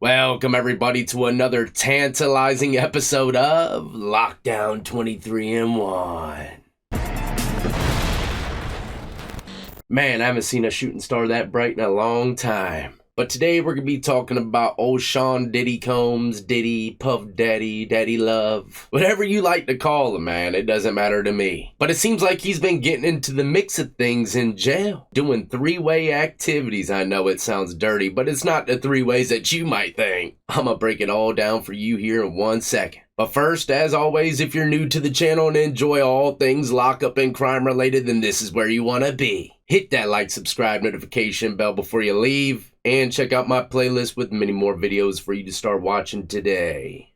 Welcome everybody to another tantalizing episode of Lockdown 23 in 1. Man, I haven't seen a shooting star that bright in a long time. But today we're going to be talking about old Sean Diddy Combs, Diddy, Puff Daddy, Daddy Love. Whatever you like to call him, man, it doesn't matter to me. But it seems like he's been getting into the mix of things in jail. Doing three-way activities. I know it sounds dirty, but it's not the three ways that you might think. I'm going to break it all down for you here in 1 second. But first, as always, if you're new to the channel and enjoy all things lockup and crime related, then this is where you want to be. Hit that like, subscribe, notification bell before you leave. And check out my playlist with many more videos for you to start watching today.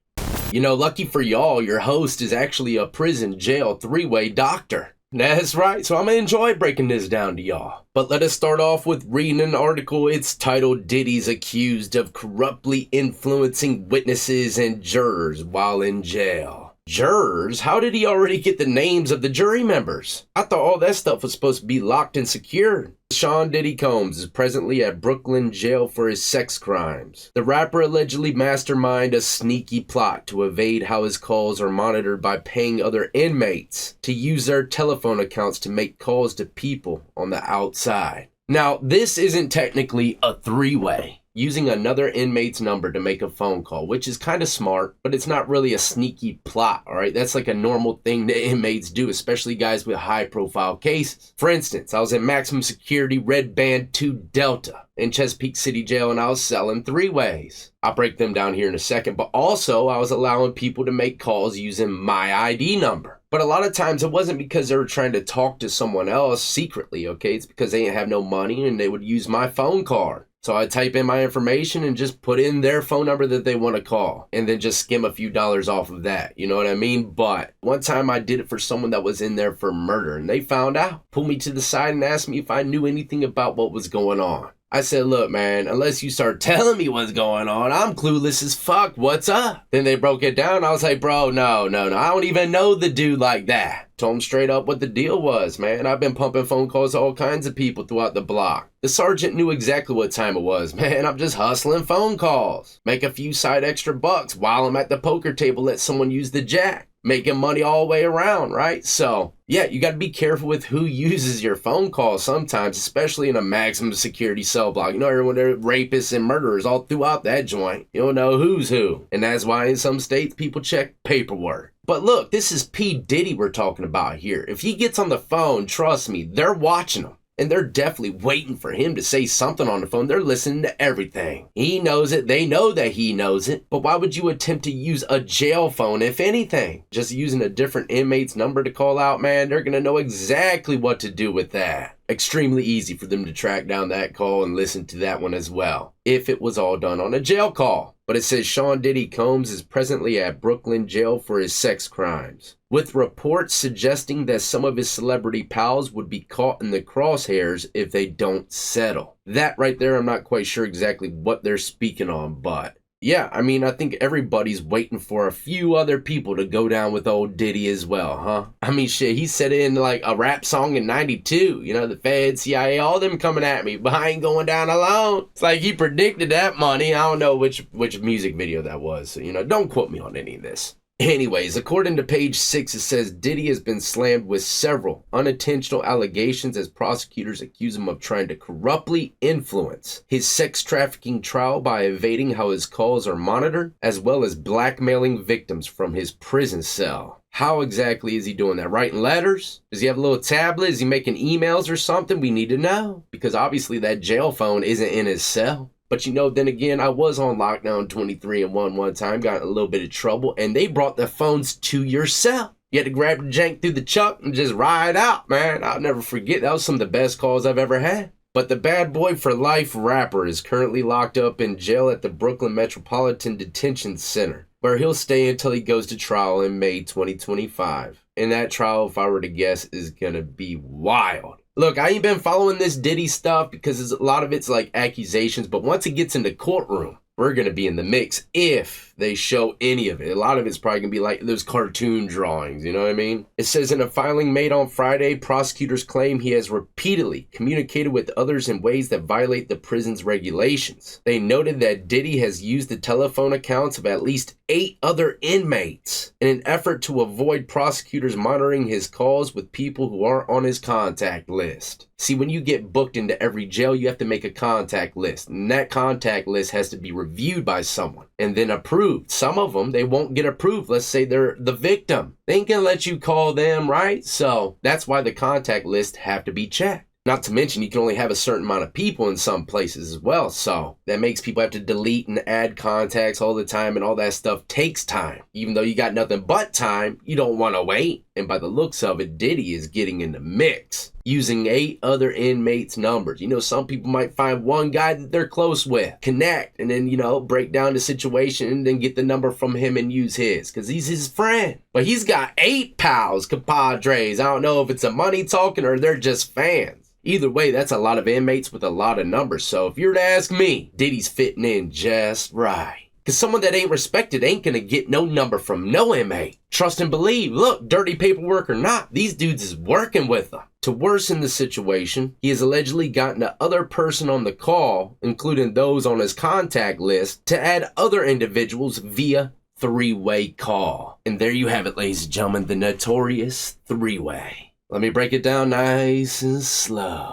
You know, lucky for y'all, your host is actually a prison jail three-way doctor. That's right, so I'm gonna enjoy breaking this down to y'all. But let us start off with reading an article. It's titled, Diddy's Accused of Corruptly Influencing Witnesses and Jurors While in Jail. Jurors? How did he already get the names of the jury members? I thought all that stuff was supposed to be locked and secured. Sean Diddy Combs is presently at Brooklyn jail for his sex crimes. The rapper allegedly masterminded a sneaky plot to evade how his calls are monitored by paying other inmates to use their telephone accounts to make calls to people on the outside. Now, this isn't technically a three-way. Using another inmate's number to make a phone call, which is kind of smart, but it's not really a sneaky plot, all right? That's like a normal thing that inmates do, especially guys with high-profile cases. For instance, I was in maximum security Red Band 2 Delta in Chesapeake City Jail, and I was selling three-ways. I'll break them down here in a second, but also I was allowing people to make calls using my ID number. But a lot of times it wasn't because they were trying to talk to someone else secretly, okay? It's because they didn't have no money and they would use my phone card. So I type in my information and just put in their phone number that they want to call and then just skim a few dollars off of that. You know what I mean? But one time I did it for someone that was in there for murder and they found out, pulled me to the side and asked me if I knew anything about what was going on. I said, look, man, unless you start telling me what's going on, I'm clueless as fuck. What's up? Then they broke it down. I was like, bro, no. I don't even know the dude like that. Told him straight up what the deal was, man. I've been pumping phone calls to all kinds of people throughout the block. The sergeant knew exactly what time it was, man. I'm just hustling phone calls. Make a few side extra bucks while I'm at the poker table, let someone use the jack. Making money all the way around, right? So, yeah, you got to be careful with who uses your phone calls sometimes, especially in a maximum security cell block. You know, everyone, there are rapists and murderers all throughout that joint. You don't know who's who. And that's why in some states, people check paperwork. But look, this is P. Diddy we're talking about here. If he gets on the phone, trust me, they're watching him. And they're definitely waiting for him to say something on the phone. They're listening to everything. He knows it. They know that he knows it. But why would you attempt to use a jail phone, if anything? Just using a different inmate's number to call out, man, they're going to know exactly what to do with that. Extremely easy for them to track down that call and listen to that one as well, if it was all done on a jail call. But it says Sean Diddy Combs is presently at Brooklyn jail for his sex crimes, with reports suggesting that some of his celebrity pals would be caught in the crosshairs if they don't settle. That right there, I'm not quite sure exactly what they're speaking on, but yeah, I mean, I think everybody's waiting for a few other people to go down with old Diddy as well, huh? I mean, shit, he said it in like a rap song in 92, you know, the Fed, CIA, all them coming at me, but I ain't going down alone. It's like he predicted that money. I don't know which music video that was, so, you know, don't quote me on any of this. Anyways, according to page 6, it says Diddy has been slammed with several unintentional allegations as prosecutors accuse him of trying to corruptly influence his sex trafficking trial by evading how his calls are monitored, as well as blackmailing victims from his prison cell. How exactly is he doing that? Writing letters? Does he have a little tablet? Is he making emails or something? We need to know, because obviously that jail phone isn't in his cell. But you know, then again, I was on lockdown 23 in one time, got in a little bit of trouble, and they brought the phones to your cell. You had to grab the jank through the chuck and just ride out, man. I'll never forget. That was some of the best calls I've ever had. But the Bad Boy for Life rapper is currently locked up in jail at the Brooklyn Metropolitan Detention Center, where he'll stay until he goes to trial in May 2025. And that trial, if I were to guess, is gonna be wild. Look, I ain't been following this Diddy stuff because a lot of it's like accusations, but once it gets in the courtroom, we're going to be in the mix if they show any of it. A lot of it's probably going to be like those cartoon drawings, you know what I mean? It says in a filing made on Friday, prosecutors claim he has repeatedly communicated with others in ways that violate the prison's regulations. They noted that Diddy has used the telephone accounts of at least 8 other inmates in an effort to avoid prosecutors monitoring his calls with people who aren't on his contact list. See, when you get booked into every jail, you have to make a contact list, and that contact list has to be reviewed by someone and then approved. Some of them, they won't get approved. Let's say they're the victim. They ain't gonna let you call them, right? So that's why the contact lists have to be checked. Not to mention, you can only have a certain amount of people in some places as well. So that makes people have to delete and add contacts all the time, and all that stuff takes time. Even though you got nothing but time, you don't want to wait. And by the looks of it, Diddy is getting in the mix, using 8 other inmates' numbers. You know, some people might find one guy that they're close with, connect, and then, you know, break down the situation and then get the number from him and use his, because he's his friend. But he's got 8 pals, compadres. I don't know if it's a money talking or they're just fans. Either way, that's a lot of inmates with a lot of numbers. So if you're to ask me, Diddy's fitting in just right. Because someone that ain't respected ain't going to get no number from no inmate. Trust and believe. Look, dirty paperwork or not, these dudes is working with them. To worsen the situation, he has allegedly gotten the other person on the call, including those on his contact list, to add other individuals via 3-way call. And there you have it, ladies and gentlemen, the notorious 3-way. Let me break it down nice and slow.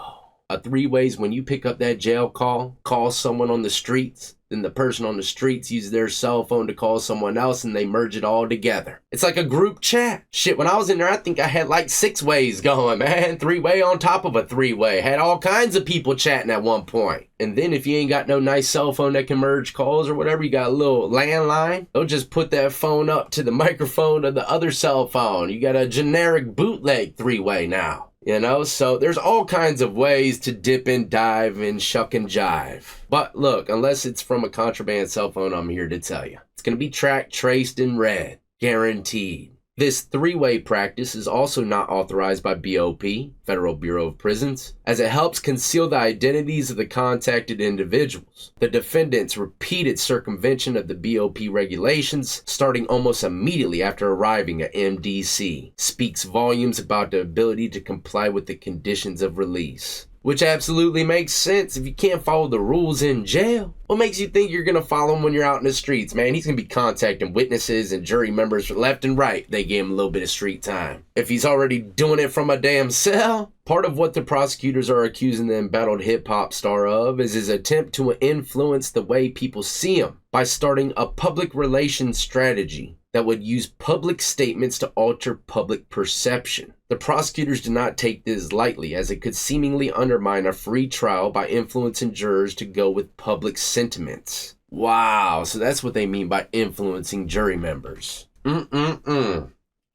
A 3-way is when you pick up that jail call someone on the streets, then the person on the streets uses their cell phone to call someone else, and they merge it all together. It's like a group chat. Shit, when I was in there, I think I had like 6 ways going, man. 3-way on top of a 3-way. Had all kinds of people chatting at one point. And then if you ain't got no nice cell phone that can merge calls or whatever, you got a little landline, they'll just put that phone up to the microphone of the other cell phone. You got a generic bootleg 3-way now. You know, so there's all kinds of ways to dip and dive and shuck and jive. But look, unless it's from a contraband cell phone, I'm here to tell you, it's going to be tracked, traced, and read. Guaranteed. This 3-way practice is also not authorized by BOP, Federal Bureau of Prisons, as it helps conceal the identities of the contacted individuals. The defendant's repeated circumvention of the BOP regulations, starting almost immediately after arriving at MDC, speaks volumes about the ability to comply with the conditions of release. Which absolutely makes sense. If you can't follow the rules in jail, what makes you think you're going to follow him when you're out in the streets, man? He's going to be contacting witnesses and jury members left and right. They gave him a little bit of street time. If he's already doing it from a damn cell, part of what the prosecutors are accusing the embattled hip-hop star of is his attempt to influence the way people see him by starting a public relations strategy that would use public statements to alter public perception. The prosecutors did not take this lightly, as it could seemingly undermine a free trial by influencing jurors to go with public sentiments. Wow, so that's what they mean by influencing jury members.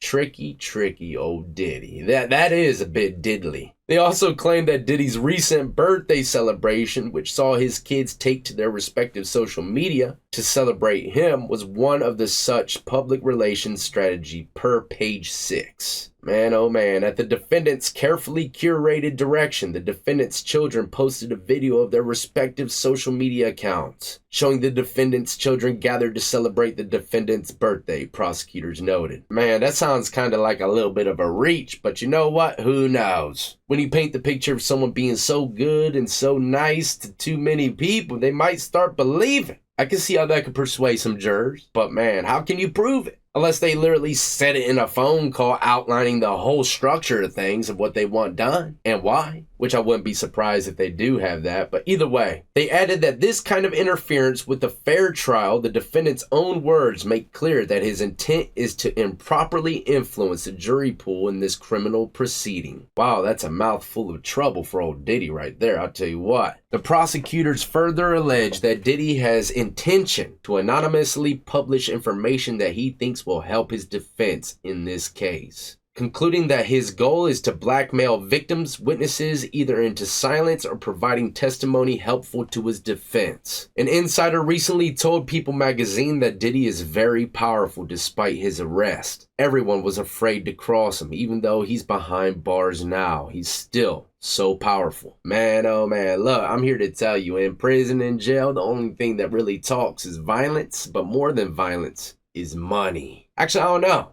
Tricky old Diddy. That is a bit diddly. They also claim that Diddy's recent birthday celebration, which saw his kids take to their respective social media to celebrate him, was one of the such public relations strategy per page 6. Man, oh man, at the defendant's carefully curated direction, the defendant's children posted a video of their respective social media accounts, showing the defendant's children gathered to celebrate the defendant's birthday, prosecutors noted. Man, that sounds kind of like a little bit of a reach, but you know what? Who knows? When you paint the picture of someone being so good and so nice to too many people, they might start believing. I can see how that could persuade some jurors, but man, how can you prove it? Unless they literally said it in a phone call outlining the whole structure of things of what they want done and why, which I wouldn't be surprised if they do have that. But either way, they added that this kind of interference with the fair trial, the defendant's own words make clear that his intent is to improperly influence the jury pool in this criminal proceeding. Wow, that's a mouthful of trouble for old Diddy right there, I'll tell you what. The prosecutors further allege that Diddy has intention to anonymously publish information that he thinks will help his defense in this case. concluding that his goal is to blackmail victims, witnesses, either into silence or providing testimony helpful to his defense. An insider recently told People magazine that Diddy is very powerful despite his arrest. Everyone was afraid to cross him, even though he's behind bars now. He's still so powerful. Man, oh man, look, I'm here to tell you, in prison and jail, the only thing that really talks is violence, but more than violence is money. Actually, I don't know.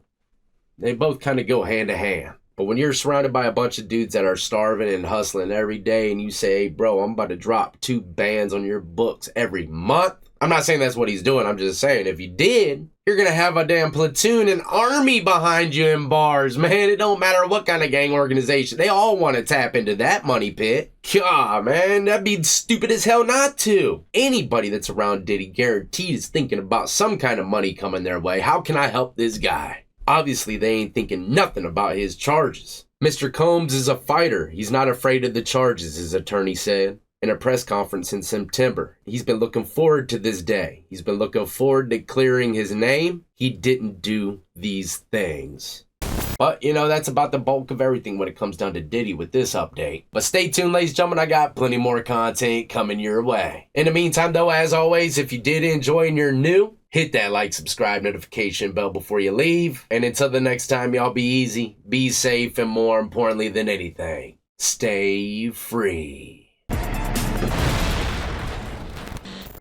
They both kind of go hand to hand. But when you're surrounded by a bunch of dudes that are starving and hustling every day and you say, hey, bro, I'm about to drop 2 bands on your books every month. I'm not saying that's what he's doing. I'm just saying if you did, you're going to have a damn platoon and army behind you in bars, man. It don't matter what kind of gang organization. They all want to tap into that money pit. God, man, that'd be stupid as hell not to. Anybody that's around Diddy guaranteed is thinking about some kind of money coming their way. How can I help this guy? Obviously, they ain't thinking nothing about his charges. Mr. Combs is a fighter. He's not afraid of the charges, his attorney said in a press conference in September. He's been looking forward to this day. He's been looking forward to clearing his name. He didn't do these things. But, you know, that's about the bulk of everything when it comes down to Diddy with this update. But stay tuned, ladies and gentlemen. I got plenty more content coming your way. In the meantime, though, as always, if you did enjoy and you're new, hit that like, subscribe, notification bell before you leave. And until the next time, y'all be easy, be safe, and more importantly than anything, stay free.